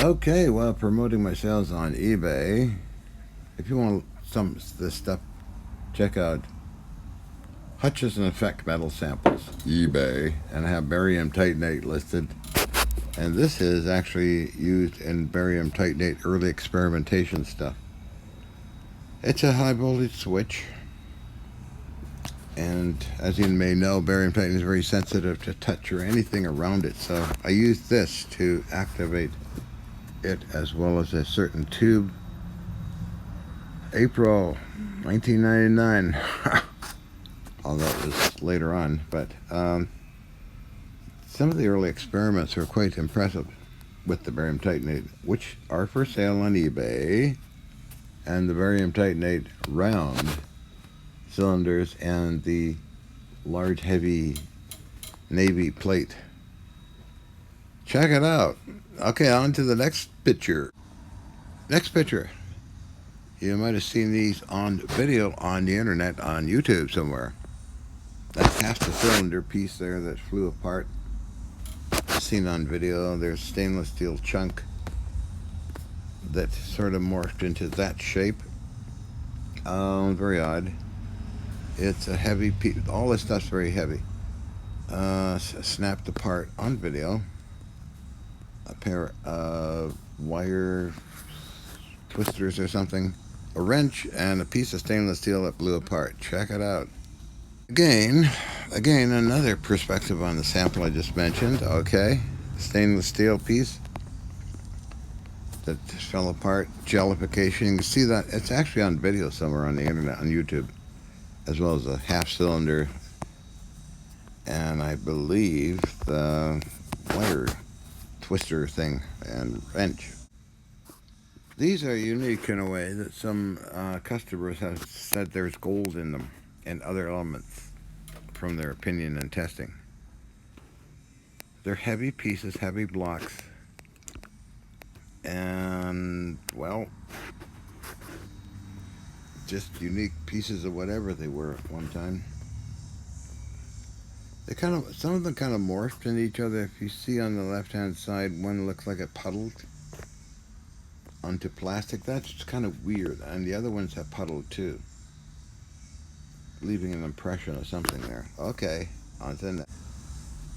Okay, well, promoting my sales on eBay. If you want some of this stuff, check out Hutchison Effect Metal Samples, eBay, and I have barium titanate listed. And this is actually used in barium titanate early experimentation stuff. It's a high voltage switch, and as you may know, barium titanate is very sensitive to touch or anything around it, so I use this to activate it, as well as a certain tube. April 1999, although it was later on, but some of the early experiments were quite impressive with the barium titanate, which are for sale on eBay, and the barium titanate round cylinders and the large heavy navy plate. Check it out. Okay, on to the next picture. Next picture. You might have seen these on video on the internet, on YouTube somewhere. That's half the cylinder piece there that flew apart. Seen on video. There's stainless steel chunk that sort of morphed into that shape. Very odd. It's a heavy piece. All this stuff's very heavy. Snapped apart on video. A pair of wire twisters or something, a wrench, and a piece of stainless steel that blew apart. Check it out. Again, another perspective on the sample I just mentioned. Okay, stainless steel piece that fell apart, jellification. You can see that it's actually on video somewhere on the internet, on YouTube, as well as a half cylinder, and I believe the wire twister thing and wrench. These are unique in a way that some customers have said there's gold in them and other elements from their opinion and testing. They're heavy pieces, heavy blocks, and, well, just unique pieces of whatever they were at one time. They some of them kind of morphed into each other. If you see on the left-hand side, one looks like it puddled onto plastic. That's kind of weird, and the other ones have puddled too, leaving an impression of something there. Okay, on to the next.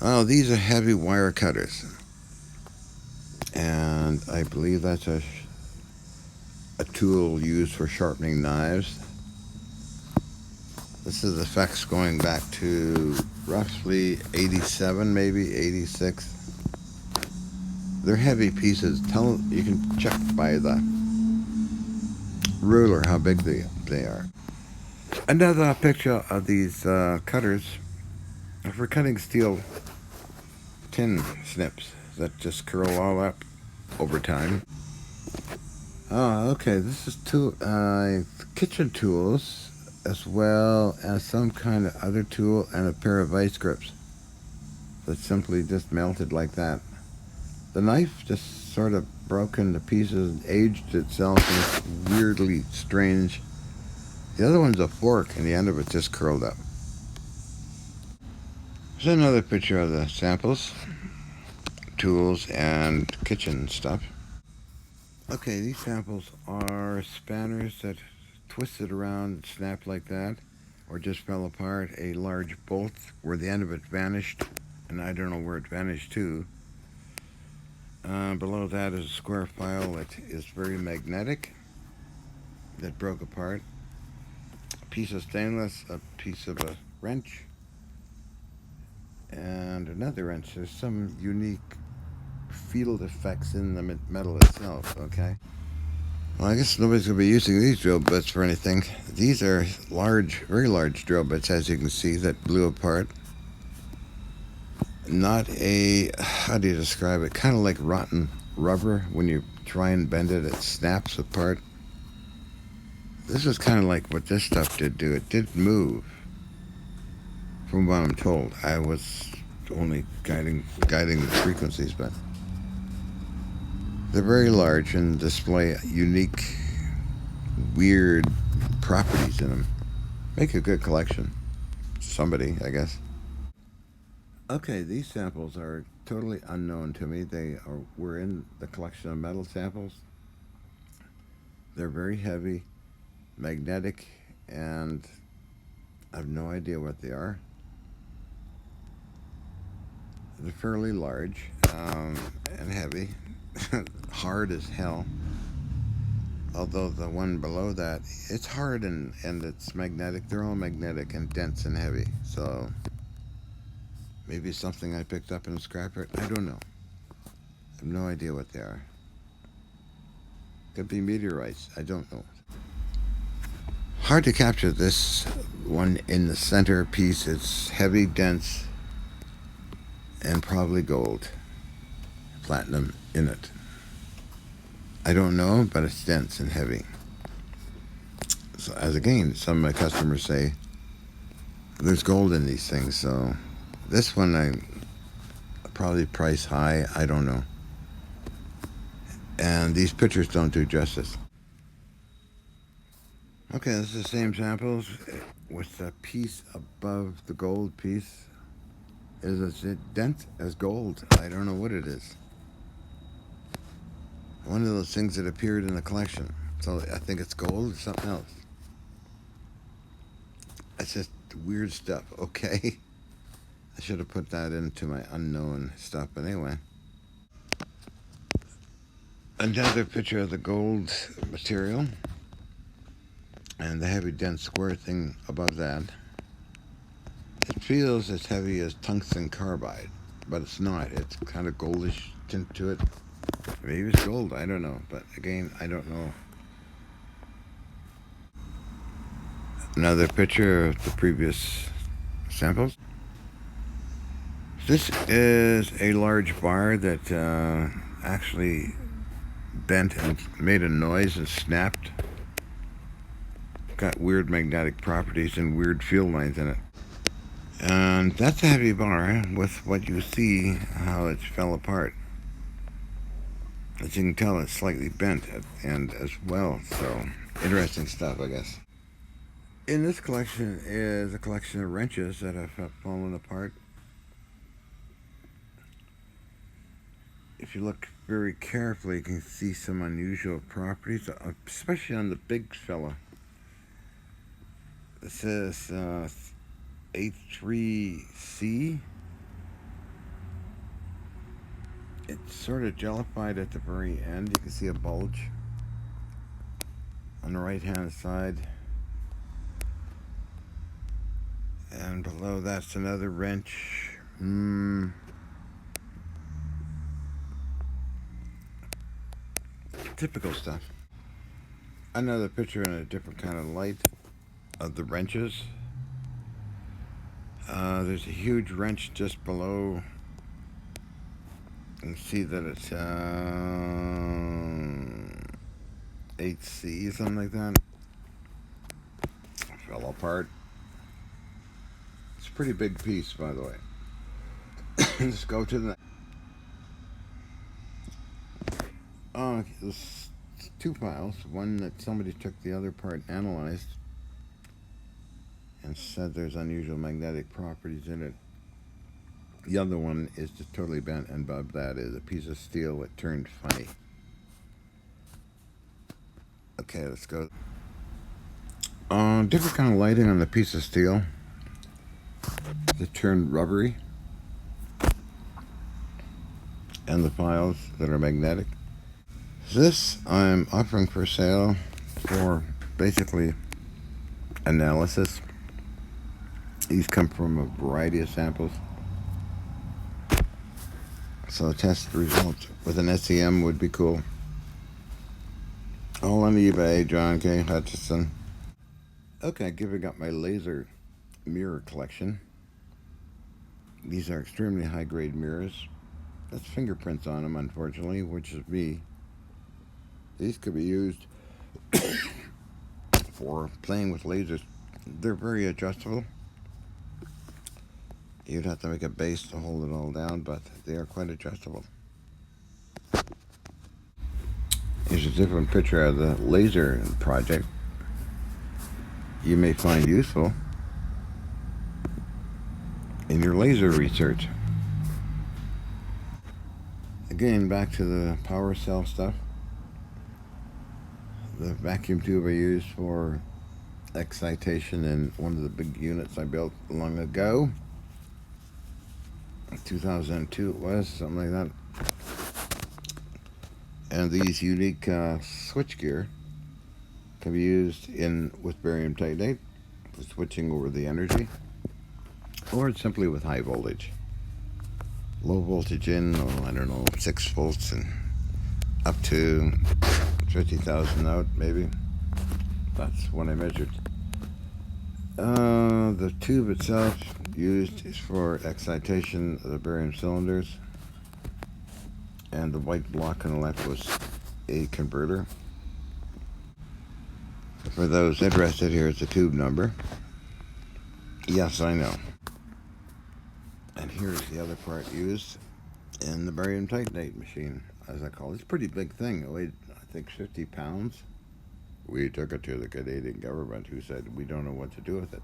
Oh, these are heavy wire cutters, and I believe that's a tool used for sharpening knives. This is effects going back to roughly 87, maybe 86. They're heavy pieces. You can check by the ruler how big they are. Another picture of these cutters for cutting steel tin snips that just curl all up over time. Oh, okay. This is kitchen tools, as well as some kind of other tool and a pair of vice grips that simply just melted like that. The knife just sort of broke into pieces and aged itself, and it's weirdly strange. The other one's a fork, and the end of it just curled up. There's another picture of the samples, tools, and kitchen stuff. Okay, these samples are spanners that twisted around and snapped like that, or just fell apart. A large bolt where the end of it vanished, and I don't know where it vanished to. Below that is a square file that is very magnetic, that broke apart. A piece of stainless, a piece of a wrench, and another wrench. There's some unique field effects in the metal itself, okay? Well, I guess nobody's going to be using these drill bits for anything. These are large, very large drill bits, as you can see, that blew apart. Not how do you describe it? Kind of like rotten rubber. When you try and bend it, it snaps apart. This is kind of like what this stuff did do. It did move, from what I'm told. I was only guiding the frequencies, but they're very large and display unique, weird properties in them. Make a good collection. Somebody, I guess. Okay, these samples are totally unknown to me. Were in the collection of metal samples. They're very heavy, magnetic, and I have no idea what they are. They're fairly large and heavy, hard as hell. Although the one below that, it's hard and it's magnetic. They're all magnetic and dense and heavy. So maybe something I picked up in a scrapyard. I don't know. I have no idea what they are. Could be meteorites. I don't know. Hard to capture this one in the center piece. It's heavy, dense, and probably gold. Platinum in it. I don't know, but it's dense and heavy. So, as again, some of my customers say, there's gold in these things. So, this one I probably price high. I don't know. And these pictures don't do justice. Okay, this is the same samples with the piece above the gold piece. Is as dense as gold. I don't know what it is. One of those things that appeared in the collection. So I think it's gold or something else. It's just weird stuff, okay? I should have put that into my unknown stuff, but anyway. Another picture of the gold material and the heavy dense square thing above that. It feels as heavy as tungsten carbide, but it's not. It's kind of goldish tint to it. Maybe it's gold, I don't know, but again, I don't know. Another picture of the previous samples. This is a large bar that actually bent and made a noise and snapped. Got weird magnetic properties and weird field lines in it. And that's a heavy bar with what you see, how it fell apart. As you can tell, it's slightly bent and as well, so interesting stuff, I guess. In this collection is a collection of wrenches that have fallen apart. If you look very carefully, you can see some unusual properties, especially on the big fella. This is A3C. It's sort of jellified at the very end. You can see a bulge on the right hand side. And below that's another wrench. Typical stuff. Another picture in a different kind of light of the wrenches. There's a huge wrench just below. You can see that it's 8C, something like that. Fell apart. It's a pretty big piece, by the way. Let's go to the... there's two files. One that somebody took the other part and analyzed and said there's unusual magnetic properties in it. The other one is just totally bent, and above that is a piece of steel that turned funny. Okay, let's go. Different kind of lighting on the piece of steel that turned rubbery, and the files that are magnetic. This I'm offering for sale for basically analysis. These come from a variety of samples. So test the results with an SEM would be cool. All on eBay, John K. Hutchison. Okay, giving up my laser mirror collection. These are extremely high-grade mirrors. That's fingerprints on them, unfortunately, which is me. These could be used for playing with lasers. They're very adjustable. You'd have to make a base to hold it all down, but they are quite adjustable. Here's a different picture of the laser project you may find useful in your laser research. Again, back to the power cell stuff. The vacuum tube I used for excitation in one of the big units I built long ago. 2002 it was, something like that. And these unique switchgear can be used with barium titanate for switching over the energy, or simply with high voltage. Low voltage in, I don't know, 6 volts and up to 50,000 out, maybe. That's when I measured. The tube itself used is for excitation of the barium cylinders, and the white block on the left was a converter. For those interested, here's the tube number. Yes, I know. And here's the other part used in the barium titanate machine, as I call it. It's a pretty big thing. It weighed, I think, 50 pounds. We took it to the Canadian government, who said, we don't know what to do with it.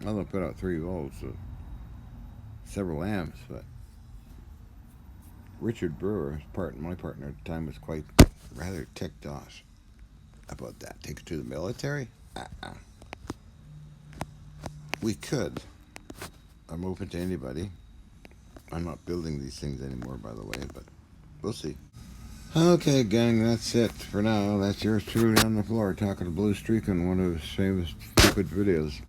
Well, they put out 3 volts, so several amps, but Richard Brewer, my partner at the time, was quite rather ticked off about that. Take it to the military? We could. I'm open to anybody. I'm not building these things anymore, by the way, but we'll see. Okay, gang, that's it for now. That's yours truly on the floor, talking to Blue Streak on one of his famous stupid videos.